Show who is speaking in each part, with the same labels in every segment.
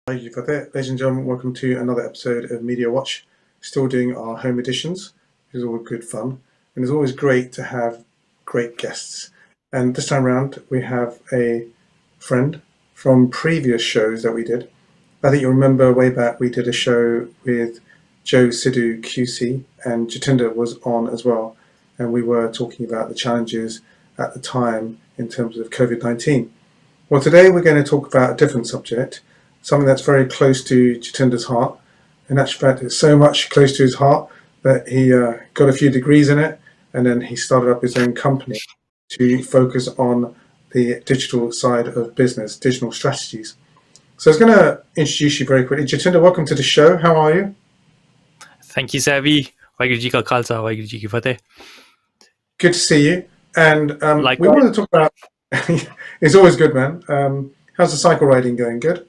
Speaker 1: Thank you for that. Ladies and gentlemen, welcome to another episode of Media Watch. Still doing our home editions, which is always good fun. And it's always great to have great guests. And this time around, we have a friend from previous shows that we did. I think you remember way back we did a show with Joe Sidhu QC, and Jatinder was on as well. And we were talking about the challenges at the time in terms of COVID-19. Well, today we're going to talk about a different subject, something that's very close to Jatinder's heart. In actual fact, it's so much close to his heart that he got a few degrees in it, and then he started up his own company to focus on the digital side of business, digital strategies. So I was going to introduce you very quickly. Jatinder, welcome to the show. How are you?
Speaker 2: Thank you, Savi. Waheguru Ji Ka Khalsa, Waheguru Ji Ki Fateh.
Speaker 1: Good to see you. And we wanted to talk about, it's always good, man. How's the cycle riding going? Good?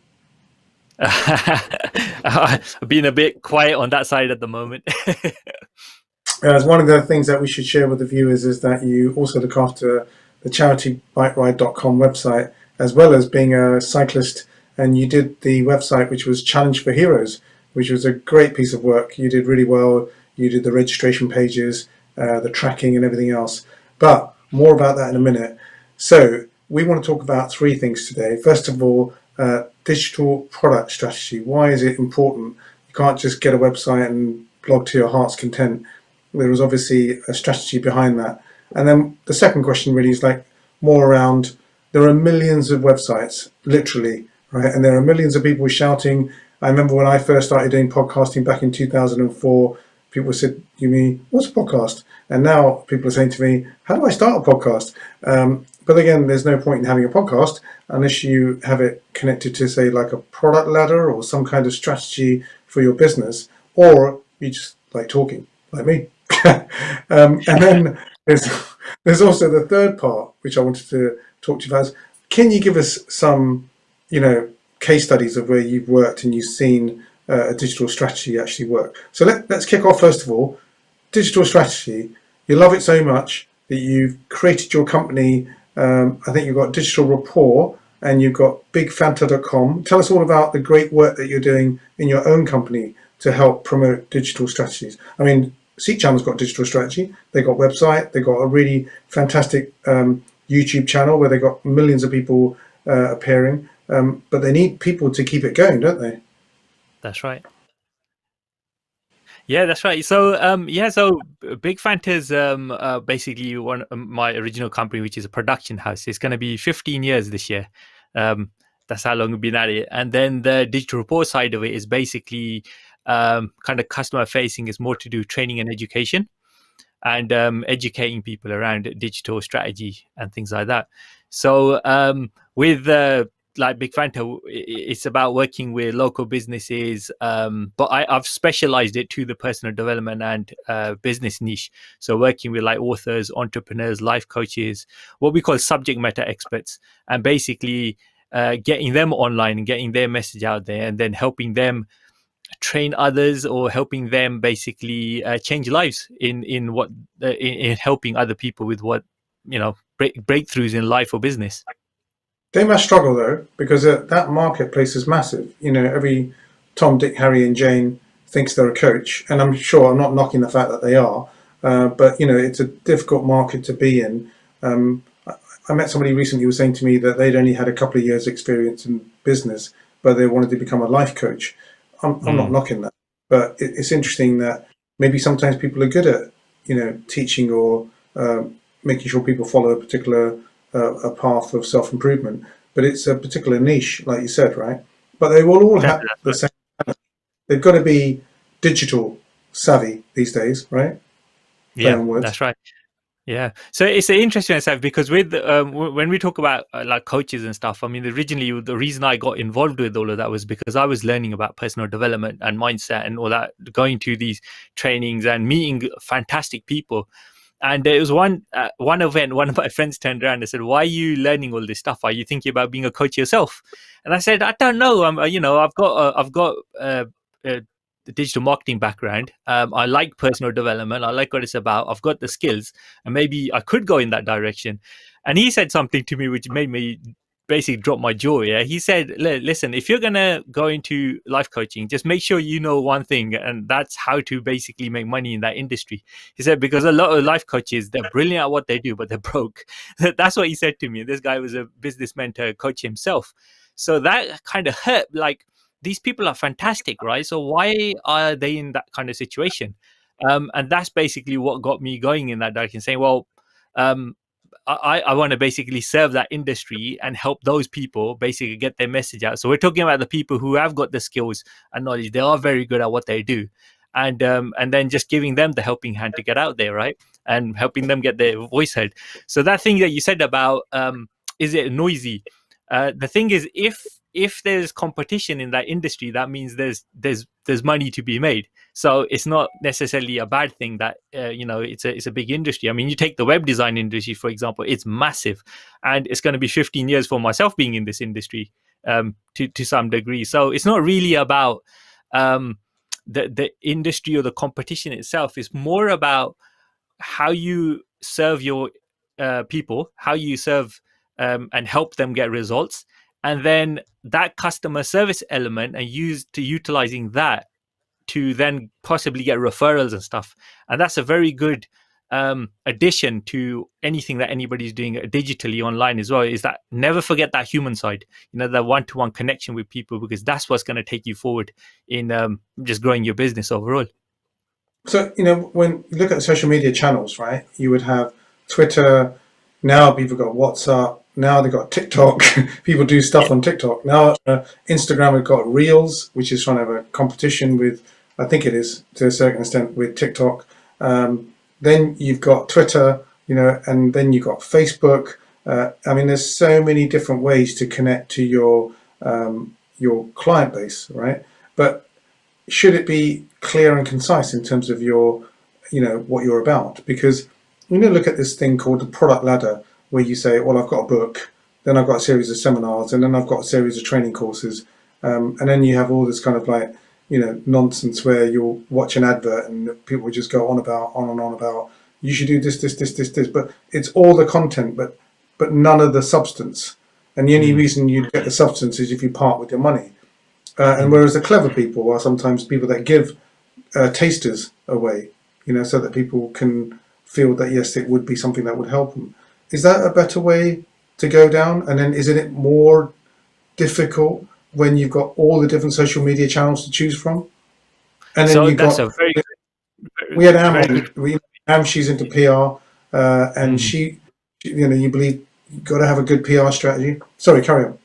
Speaker 2: I've been a bit quiet on that side at the moment.
Speaker 1: As one of the things that we should share with the viewers is that you also look after the charity bikeRide.com website, as well as being a cyclist, and you did the website which was Challenge for Heroes, which was a great piece of work. You did really well. You did the registration pages, the tracking and everything else. But more about that in a minute. So we want to talk about three things today. First of all, digital product strategy. Why is it important? You can't just get a website and blog to your heart's content. There is obviously a strategy behind that. And then the second question really is like more around, there are millions of websites, literally, right? And there are millions of people shouting. I remember when I first started doing podcasting back in 2004, people said, you mean, what's a podcast? And now people are saying to me, how do I start a podcast? But again, there's no point in having a podcast unless you have it connected to, say, like a product ladder or some kind of strategy for your business, or you just like talking, like me. And then there's also the third part, which I wanted to talk to you about. Can you give us some, case studies of where you've worked and you've seen a digital strategy actually work? So let's kick off first of all. Digital strategy. You love it so much that you've created your company. I think you've got Digital Rapport and you've got bigfanta.com. Tell us all about the great work that you're doing in your own company to help promote digital strategies. I mean, Sikh Channel's got digital strategy. They got website. They got a really fantastic YouTube channel where they got millions of people appearing. But they need people to keep it going, don't they?
Speaker 2: That's right. Yeah, that's right. So, so Big Fanta's basically one my original company, which is a production house. It's going to be 15 years this year. That's how long we've been at it. And then the digital report side of it is basically kind of customer facing. Is more to do training and education, and educating people around digital strategy and things like that. So with like Big Fanta, it's about working with local businesses, but I've specialized it to the personal development and business niche. So working with like authors, entrepreneurs, life coaches, what we call subject matter experts, and basically getting them online and getting their message out there, and then helping them train others or helping them basically change lives in helping other people with what breakthroughs in life or business.
Speaker 1: They must struggle though, because that marketplace is massive. Every Tom, Dick, Harry, and Jane thinks they're a coach, and I'm sure I'm not knocking the fact that they are, but it's a difficult market to be in. I met somebody recently who was saying to me that they'd only had a couple of years' experience in business, but they wanted to become a life coach. I'm not knocking that, but it's interesting that maybe sometimes people are good at teaching or making sure people follow a particular a path of self-improvement, but it's a particular niche, like you said, right? But they will all have the same. They've got to be digital savvy these days, right?
Speaker 2: Yeah, that's right. Yeah, so it's an interesting stuff because with when we talk about like coaches and stuff, I mean, originally the reason I got involved with all of that was because I was learning about personal development and mindset and all that, going to these trainings and meeting fantastic people. And there was one event, one of my friends turned around and said, "Why are you learning all this stuff? Are you thinking about being a coach yourself?" And I said, "I don't know. I've got the digital marketing background. I like personal development. I like what it's about. I've got the skills, and maybe I could go in that direction." And he said something to me which made me basically dropped my jaw. Yeah, he said, "Listen, if you're gonna go into life coaching, just make sure you know one thing, and that's how to basically make money in that industry." He said because a lot of life coaches, they're brilliant at what they do, but they're broke. That's what he said to me. This guy was a business mentor coach himself, so that kind of hurt. Like, these people are fantastic, right? So why are they in that kind of situation? And that's basically what got me going in that direction, saying, well, um, I want to basically serve that industry and help those people basically get their message out. So we're talking about the people who have got the skills and knowledge. They are very good at what they do. And then just giving them the helping hand to get out there, right? And helping them get their voice heard. So that thing that you said about is it noisy? The thing is, if there's competition in that industry, that means there's money to be made. So it's not necessarily a bad thing that it's a big industry. I mean, you take the web design industry, for example, it's massive, and it's going to be 15 years for myself being in this industry to some degree. So it's not really about the industry or the competition itself. It's more about how you serve your people, how you serve and help them get results, and then that customer service element, and utilizing that to then possibly get referrals and stuff. And that's a very good addition to anything that anybody's doing digitally online as well, is that never forget that human side, the one-to-one connection with people, because that's what's going to take you forward in just growing your business overall.
Speaker 1: So, when you look at social media channels, right, you would have Twitter. Now people got WhatsApp. Now they've got TikTok. People do stuff on TikTok. Now Instagram have got Reels, which is trying to have a competition with, I think it is to a certain extent, with TikTok. Then you've got Twitter, and then you've got Facebook. I mean, there's so many different ways to connect to your client base, right? But should it be clear and concise in terms of your, what you're about? Because look at this thing called the product ladder, where you say, well, I've got a book, then I've got a series of seminars, and then I've got a series of training courses, and then you have all this kind of like, nonsense where you'll watch an advert and people will just go on and on about you should do this, but it's all the content, but none of the substance. And the only reason you get the substance is if you part with your money. And whereas the clever people are sometimes people that give tasters away, so that people can feel that, yes, it would be something that would help them. Is that a better way to go down? And then isn't it more difficult when you've got all the different social media channels to choose from? And then
Speaker 2: So
Speaker 1: you
Speaker 2: that's
Speaker 1: got,
Speaker 2: a very,
Speaker 1: we had Am
Speaker 2: very
Speaker 1: on,
Speaker 2: good.
Speaker 1: Am, she's into PR, and
Speaker 2: Mm.
Speaker 1: you believe you've got to have a good PR strategy. Sorry, carry on.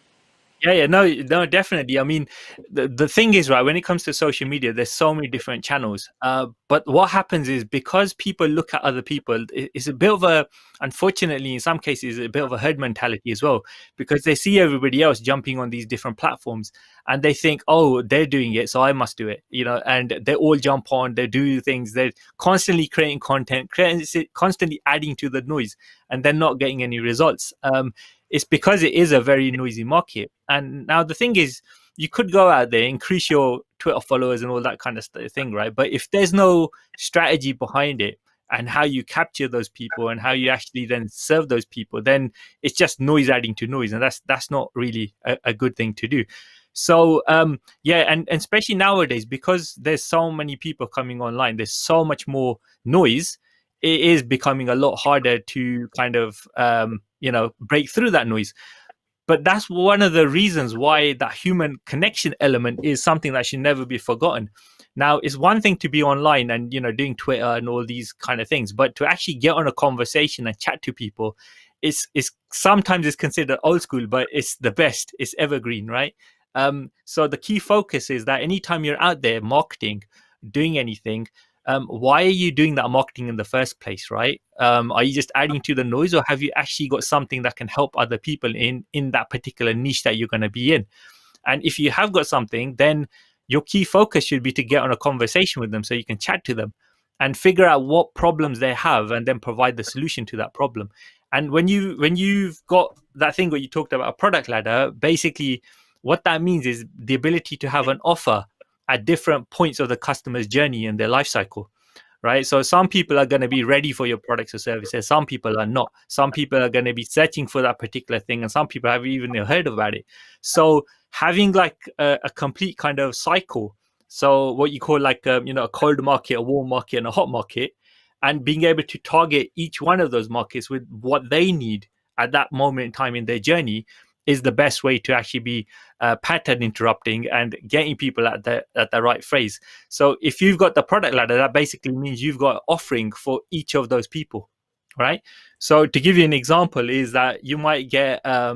Speaker 2: Yeah, no, definitely. I mean, the thing is, right, when it comes to social media, there's so many different channels. But what happens is, because people look at other people, it's a bit of a, unfortunately, in some cases, a bit of a herd mentality as well, because they see everybody else jumping on these different platforms and they think, oh, they're doing it, so I must do it, and they all jump on, they do things, they're constantly creating content, constantly adding to the noise, and they're not getting any results. It's because it is a very noisy market. And now the thing is, you could go out there, increase your Twitter followers and all that kind of thing, right? But if there's no strategy behind it, and how you capture those people and how you actually then serve those people, then it's just noise adding to noise, and that's not really a good thing to do. So yeah, and especially nowadays, because there's so many people coming online, there's so much more noise. It is becoming a lot harder to kind of break through that noise. But that's one of the reasons why that human connection element is something that should never be forgotten. Now, it's one thing to be online and doing Twitter and all these kind of things, but to actually get on a conversation and chat to people, it's sometimes it's considered old school, but it's the best. It's evergreen, right? So the key focus is that anytime you're out there marketing, doing anything, why are you doing that marketing in the first place, right? Are you just adding to the noise, or have you actually got something that can help other people in that particular niche that you're going to be in? And if you have got something, then your key focus should be to get on a conversation with them so you can chat to them and figure out what problems they have, and then provide the solution to that problem. And when you've got that thing where you talked about a product ladder, basically what that means is the ability to have an offer at different points of the customer's journey and their life cycle, right? So some people are going to be ready for your products or services, some people are not. Some people are going to be searching for that particular thing, and some people haven't even heard about it. So having like a complete kind of cycle, so what you call like a cold market, a warm market, and a hot market, and being able to target each one of those markets with what they need at that moment in time in their journey is the best way to actually be pattern interrupting and getting people at the right phrase. So if you've got the product ladder, that basically means you've got offering for each of those people, right? So to give you an example, is that you might get I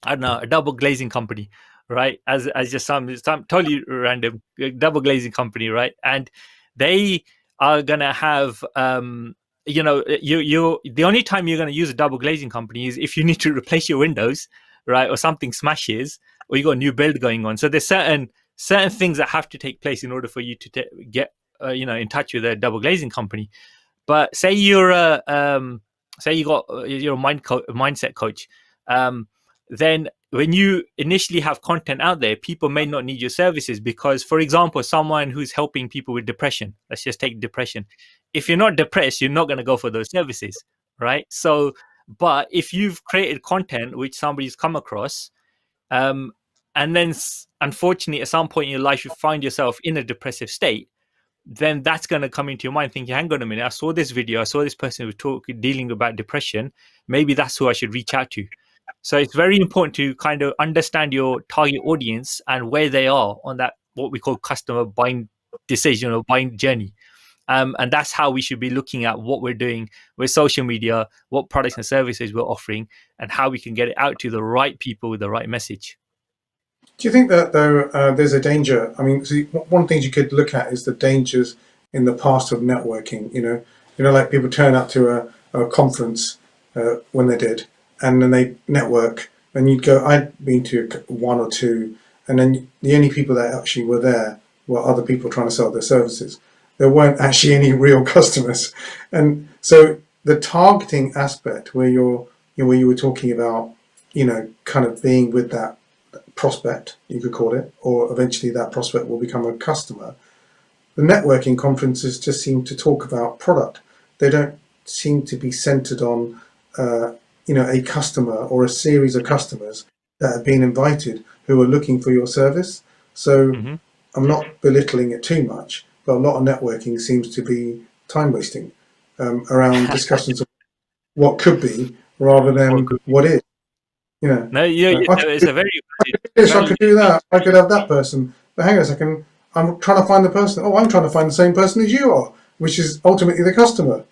Speaker 2: don't know, a double glazing company, right? As just some totally random double glazing company, right? And they are gonna have you the only time you're gonna use a double glazing company is if you need to replace your windows, right? Or something smashes, or you got a new build going on. So there's certain things that have to take place in order for you to get in touch with a double glazing company. But say you're a say you got you're a mindset coach, um, then when you initially have content out there, people may not need your services because, for example, someone who's helping people with depression, let's just take depression. If you're not depressed, you're not going to go for those services, right? So, but if you've created content which somebody's come across, um, and then unfortunately at some point in your life you find yourself in a depressive state, then that's going to come into your mind thinking, hang on a minute, I saw this video, I saw this person who dealing about depression, maybe that's who I should reach out to. So it's very important to kind of understand your target audience and where they are on that, what we call customer buying decision or buying journey. And that's how we should be looking at what we're doing with social media, what products and services we're offering, and how we can get it out to the right people with the right message.
Speaker 1: Do you think that though there's a danger? I mean, see, one of the things you could look at is the dangers in the past of networking. Like people turn up to a conference when they did, and then they network, and you'd go. I'd been to one or two, and then the only people that actually were there were other people trying to sell their services. There weren't actually any real customers, and so the targeting aspect, where where you were talking about, kind of being with that prospect, you could call it, or eventually that prospect will become a customer. The networking conferences just seem to talk about product. They don't seem to be centered on, a customer or a series of customers that have been invited who are looking for your service. So
Speaker 2: Mm-hmm.
Speaker 1: I'm not belittling it too much, but a lot of networking seems to be time wasting around discussions of what could be rather
Speaker 2: Or
Speaker 1: than
Speaker 2: could be.
Speaker 1: what is. You know,
Speaker 2: No,
Speaker 1: I could
Speaker 2: it's a very
Speaker 1: do this, I
Speaker 2: valid.
Speaker 1: could do that, I could have that person. But hang on a second, I'm trying to find the person. Oh, I'm trying to find the same person as you are, which is ultimately the customer.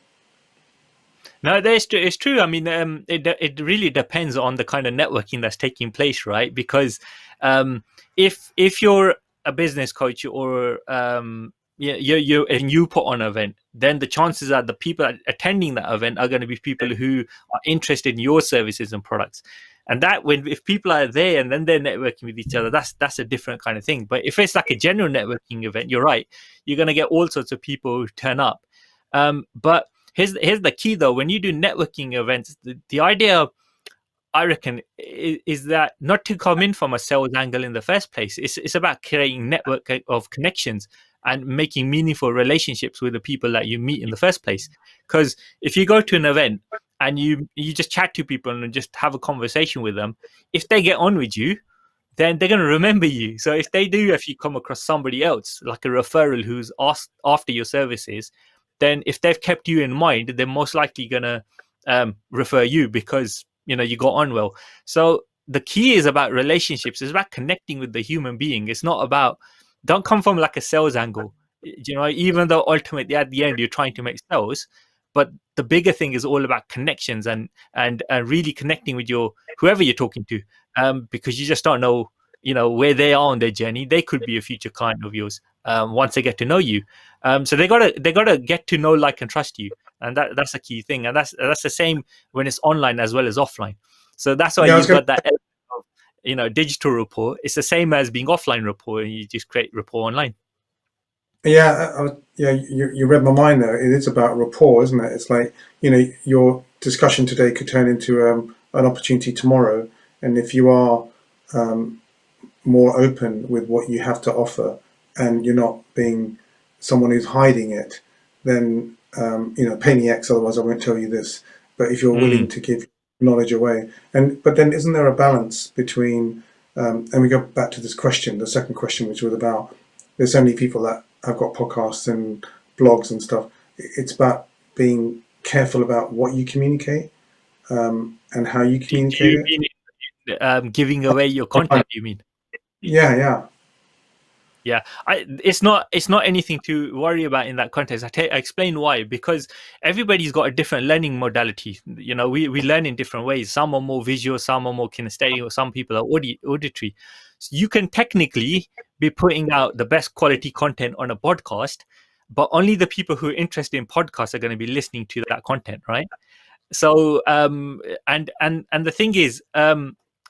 Speaker 2: No, it's true. I mean, it really depends on the kind of networking that's taking place, right? Because um, if you're a business coach or and you put on an event, then the chances are the people attending that event are going to be people who are interested in your services and products. And that when if people are there and then they're networking with each other, that's a different kind of thing. But if it's like a general networking event, you're right, you're going to get all sorts of people who turn up. But here's the key though: when you do networking events, the idea, I reckon, is that not to come in from a sales angle in the first place. It's about creating network of connections and making meaningful relationships with the people that you meet in the first place. Because if you go to an event and you just chat to people and just have a conversation with them, if they get on with you, then they're going to remember you. So if they do, if you come across somebody else, like a referral who's asked after your services, then if they've kept you in mind, they're most likely going to refer you because, you got on well. So the key is about relationships. It's about connecting with the human being. It's not about, don't come from like a sales angle, even though ultimately at the end you're trying to make sales. But the bigger thing is all about connections and really connecting with your whoever you're talking to, because you just don't know, where they are on their journey. They could be a future client of yours once they get to know you. So they gotta get to know, like, and trust you, and that's a key thing. And that's the same when it's online as well as offline. So that's why
Speaker 1: Yeah, I was
Speaker 2: you've
Speaker 1: going.
Speaker 2: got that element of, digital rapport. It's the same as being offline rapport, and you just create rapport online.
Speaker 1: Yeah, yeah. You read my mind there. It is about rapport, isn't it? It's like your discussion today could turn into an opportunity tomorrow, and if you are more open with what you have to offer, and you're not being someone who's hiding it, then pay me X, otherwise I won't tell you this. But if you're willing
Speaker 2: Mm.
Speaker 1: to give knowledge away, but then isn't there a balance between and we go back to this question, the second question, which was about there's so many people that have got podcasts and blogs and stuff. It's about being careful about what you communicate and how you
Speaker 2: Do
Speaker 1: communicate
Speaker 2: you
Speaker 1: it.
Speaker 2: mean giving away your content? You mean?
Speaker 1: Yeah, yeah.
Speaker 2: Yeah, it's not anything to worry about in that context. I explain why, because everybody's got a different learning modality. We learn in different ways. Some are more visual, some are more kinesthetic, or some people are auditory. So you can technically be putting out the best quality content on a podcast, but only the people who are interested in podcasts are going to be listening to that content, right? So and the thing is,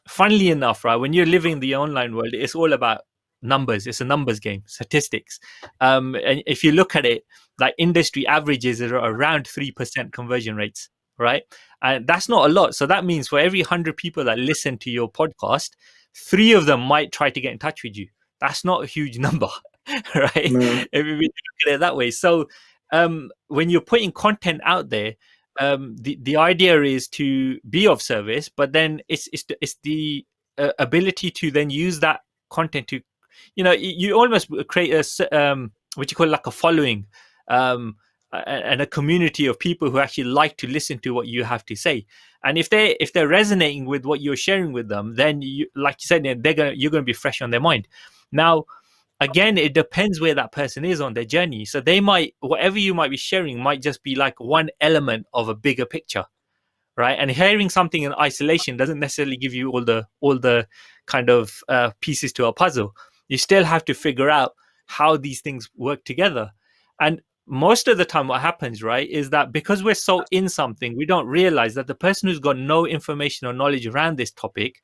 Speaker 2: funnily enough, right, when you're living in the online world, it's all about numbers. It's a numbers game, statistics. And if you look at it, like industry averages are around 3% conversion rates, right? And that's not a lot. So that means for every 100 people that listen to your podcast, 3 of them might try to get in touch with you. That's not a huge number, right?
Speaker 1: No,
Speaker 2: If we look at it that way. So when you're putting content out there, the idea is to be of service, but then it's the ability to then use that content to, you almost create what you call like a following, and a community of people who actually like to listen to what you have to say. And if they're resonating with what you're sharing with them, then you, like you said, you're gonna be fresh on their mind. Now, again, it depends where that person is on their journey. So they might, whatever you might be sharing might just be like one element of a bigger picture, right? And hearing something in isolation doesn't necessarily give you all the kind of pieces to a puzzle. You still have to figure out how these things work together. And most of the time what happens, right, is that because we're so in something, we don't realize that the person who's got no information or knowledge around this topic,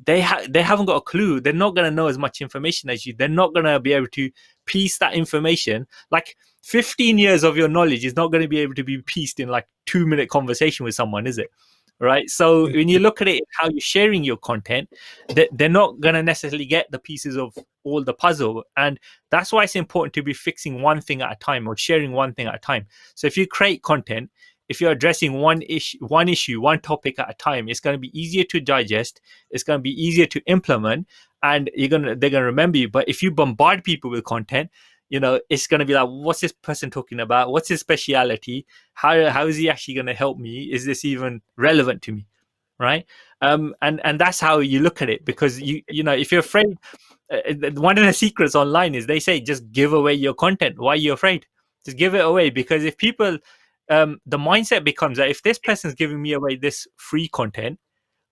Speaker 2: they haven't got a clue. They're not going to know as much information as you. They're not going to be able to piece that information. Like 15 years of your knowledge is not going to be able to be pieced in like 2-minute conversation with someone, is it? Right. So when you look at it, how you're sharing your content, they're not going to necessarily get the pieces of all the puzzle. And that's why it's important to be fixing one thing at a time or sharing one thing at a time. So if you create content, if you're addressing one issue, one topic at a time, it's going to be easier to digest. It's going to be easier to implement, and they're gonna remember you. But if you bombard people with content, it's going to be like, what's this person talking about? What's his speciality? How is he actually going to help me? Is this even relevant to me? Right. And that's how you look at it, because if you're afraid, one of the secrets online is they say just give away your content. Why are you afraid? Just give it away, because if people, the mindset becomes that if this person's giving me away this free content,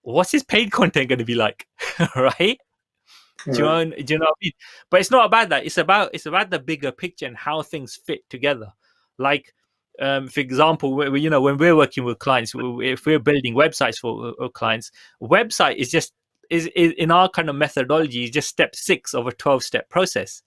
Speaker 2: what's his paid content going to be like? Right.
Speaker 1: right.
Speaker 2: Do you know what I mean? But it's not about that. It's about the bigger picture and how things fit together. Like, for example, when we're working with clients, if we're building websites for clients, website is in our kind of methodology is just step 6 of a 12-step process.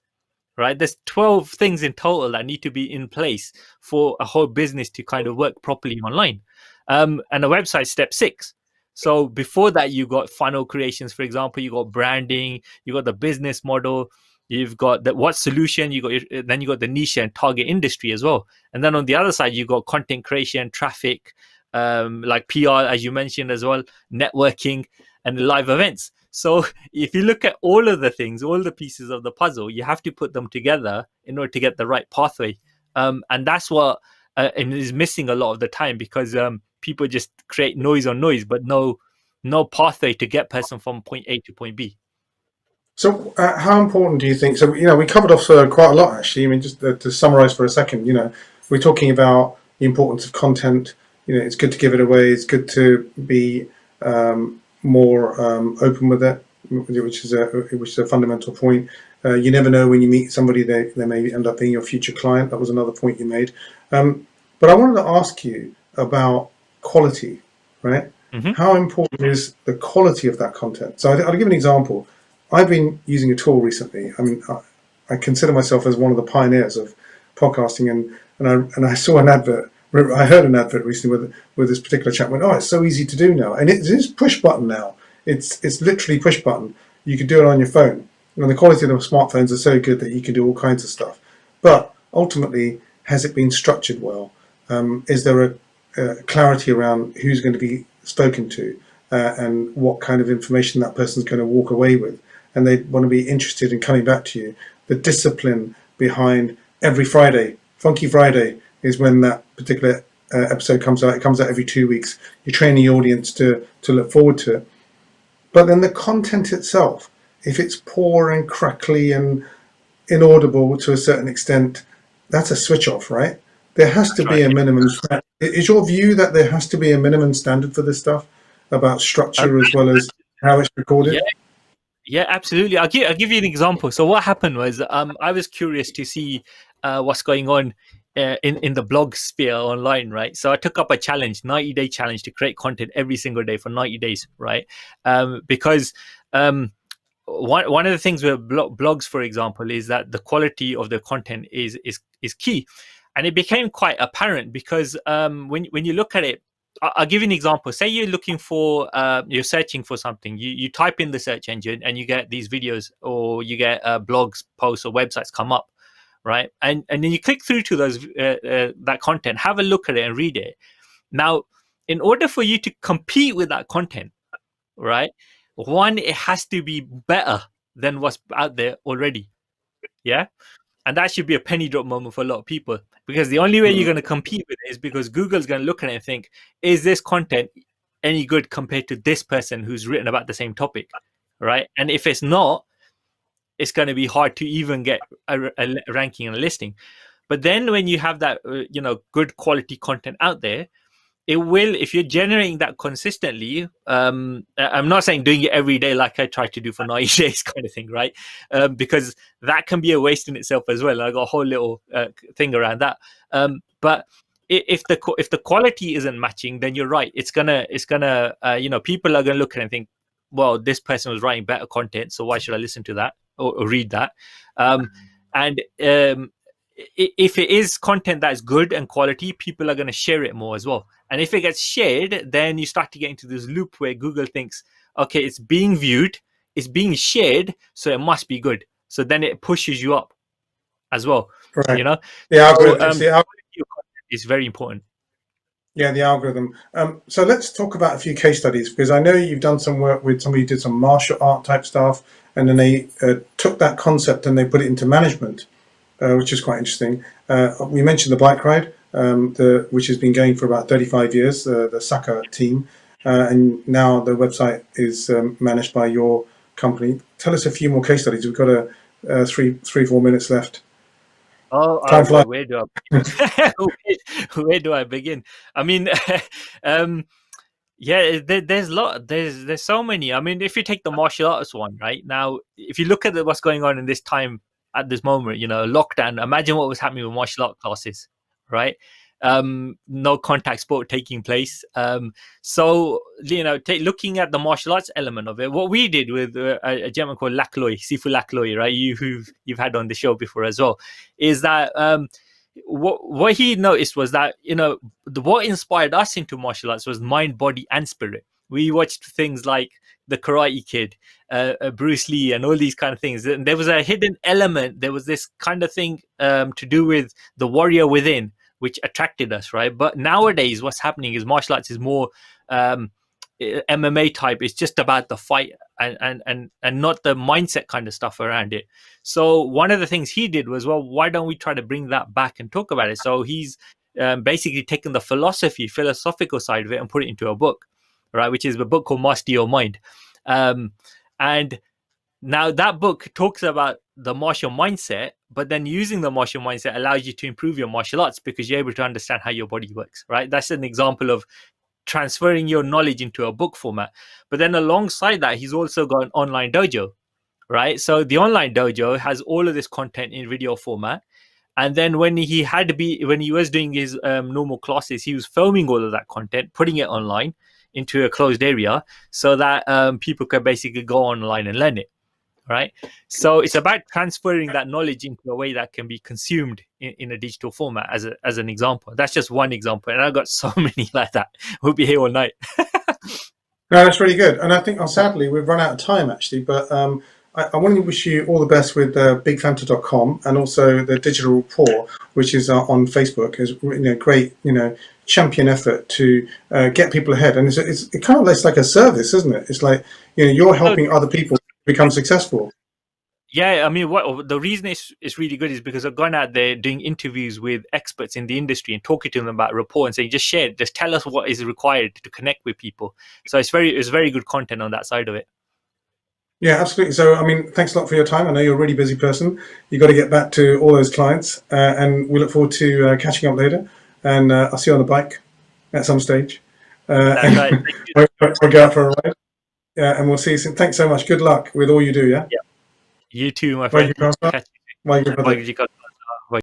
Speaker 2: Right? There's 12 things in total that need to be in place for a whole business to kind of work properly online. And a website, step 6. So before that, you got funnel creations, for example, you got branding, you got the business model, you've got the what solution, then you got the niche and target industry as well. And then on the other side, you got content creation, traffic, like PR, as you mentioned as well, networking, and live events. So if you look at all of the things, all the pieces of the puzzle, you have to put them together in order to get the right pathway. And that's what is missing a lot of the time, because people just create noise on noise, but no pathway to get person from point A to point B.
Speaker 1: So, how important do you think? So, we covered off quite a lot actually. I mean, just to summarize for a second, we're talking about the importance of content. It's good to give it away. It's good to be more open with it, which is a fundamental point. You never know when you meet somebody; they may end up being your future client. That was another point you made. But I wanted to ask you about quality, right?
Speaker 2: Mm-hmm.
Speaker 1: How important is the quality of that content? So I'll give an example. I've been using a tool recently. I mean, I consider myself as one of the pioneers of podcasting, and I saw an advert. I heard an advert recently with this particular chap went, "Oh, it's so easy to do now, and it is push button now. It's literally push button. You can do it on your phone, and the quality of the smartphones are so good that you can do all kinds of stuff. But ultimately, has it been structured well? Is there a clarity around who's going to be spoken to and what kind of information that person's going to walk away with? And they want to be interested in coming back to you. The discipline behind every Friday, Funky Friday, is when that particular episode comes out. It comes out every 2 weeks. You train the audience to look forward to it. But then the content itself, if it's poor and crackly and inaudible to a certain extent, that's a switch off, right? There has to be a minimum. Is your view that there has to be a minimum standard for this stuff about structure as well as how it's recorded?
Speaker 2: Yeah. Yeah, absolutely. I'll give you an example. So what happened was, I was curious to see what's going on in the blog sphere online, right? So I took up a challenge, 90-day challenge, to create content every single day for 90 days, right? Because one of the things with blogs, for example, is that the quality of the content is key, and it became quite apparent because when you look at it, I'll give you an example. Say you're looking for, you're searching for something. You type in the search engine and you get these videos, or you get blogs, posts, or websites come up, right? And then you click through to those that content, have a look at it and read it. Now, in order for you to compete with that content, right? One, it has to be better than what's out there already. Yeah. And that should be a penny drop moment for a lot of people, because the only way you're going to compete with it is because Google's going to look at it and think, is this content any good compared to this person who's written about the same topic, right? And if it's not, it's going to be hard to even get a ranking and a listing. But then when you have that, good quality content out there, it will, if you're generating that consistently, I'm not saying doing it every day like I try to do for 90 days kind of thing, right? Because that can be a waste in itself as well. I got a whole little thing around that. But if the quality isn't matching, then you're right. It's gonna people are gonna look at it and think, well, this person was writing better content, so why should I listen to that or read that? And if it is content that is good and quality, people are going to share it more as well. And if it gets shared, then you start to get into this loop where Google thinks, okay, it's being viewed, it's being shared, so it must be good. So then it pushes you up as well.
Speaker 1: Right.
Speaker 2: You know,
Speaker 1: the algorithm.
Speaker 2: so, quality of content is very important.
Speaker 1: Yeah, the algorithm. So let's talk about a few case studies, because I know you've done some work with somebody who did some martial art type stuff, and then they took that concept and they put it into management, which is quite interesting. We mentioned the bike ride, which has been going for about 35 years, the Saka team, and now the website is managed by your company. Tell us a few more case studies. We've got 4 minutes left.
Speaker 2: Time flies. Where do I where do I begin? I mean, yeah, there's so many. I mean, if you take the martial arts one, right now, if you look at what's going on in this time at this moment, lockdown. Imagine what was happening with martial art classes, right? No contact sport taking place. So looking at the martial arts element of it, what we did with a gentleman called Lakloy, Sifu Lakloy, right? You've had on the show before as well, is that what he noticed was that what inspired us into martial arts was mind, body, and spirit. We watched things like the Karate Kid, Bruce Lee, and all these kind of things. And there was a hidden element. There was this kind of thing to do with the warrior within, which attracted us, right? But nowadays, what's happening is martial arts is more MMA type. It's just about the fight and not the mindset kind of stuff around it. So one of the things he did was, well, why don't we try to bring that back and talk about it? So he's basically taken the philosophical side of it and put it into a book, right? Which is a book called Master Your Mind. And now that book talks about the martial mindset, but then using the martial mindset allows you to improve your martial arts because you're able to understand how your body works, right? That's an example of transferring your knowledge into a book format. But then alongside that, he's also got an online dojo, right? So the online dojo has all of this content in video format. And then when he was doing his normal classes, he was filming all of that content, putting it online into a closed area so that people could basically go online and learn it, right? So it's about transferring that knowledge into a way that can be consumed in a digital format, as an example. That's just one example, and I've got so many like that. We'll be here all night.
Speaker 1: No, that's really good. And I think, sadly, we've run out of time, actually. But I want to wish you all the best with bigfanta.com and also the digital rapport, which is on Facebook, is great, champion effort to get people ahead. And it kind of looks like a service, isn't it? It's like, you're
Speaker 2: So
Speaker 1: helping other people become successful.
Speaker 2: yeah, I mean, what the reason it's really good is because I've gone out there doing interviews with experts in the industry and talking to them about Rapport and saying, just tell us what is required to connect with people. So it's very good content on that side of it.
Speaker 1: Yeah, absolutely. So, I mean, thanks a lot for your time. I know you're a really busy person. You've got to get back to all those clients, and we look forward to catching up later. And I'll see you on the bike at some stage.
Speaker 2: That's right. Thank you.
Speaker 1: We'll go out for a ride. Yeah, and we'll see you soon. Thanks so much. Good luck with all you do. Yeah.
Speaker 2: Yeah. You too, my
Speaker 1: Bye,
Speaker 2: friend.
Speaker 1: Bye,
Speaker 2: Catch you.
Speaker 1: Bye,
Speaker 2: Bye.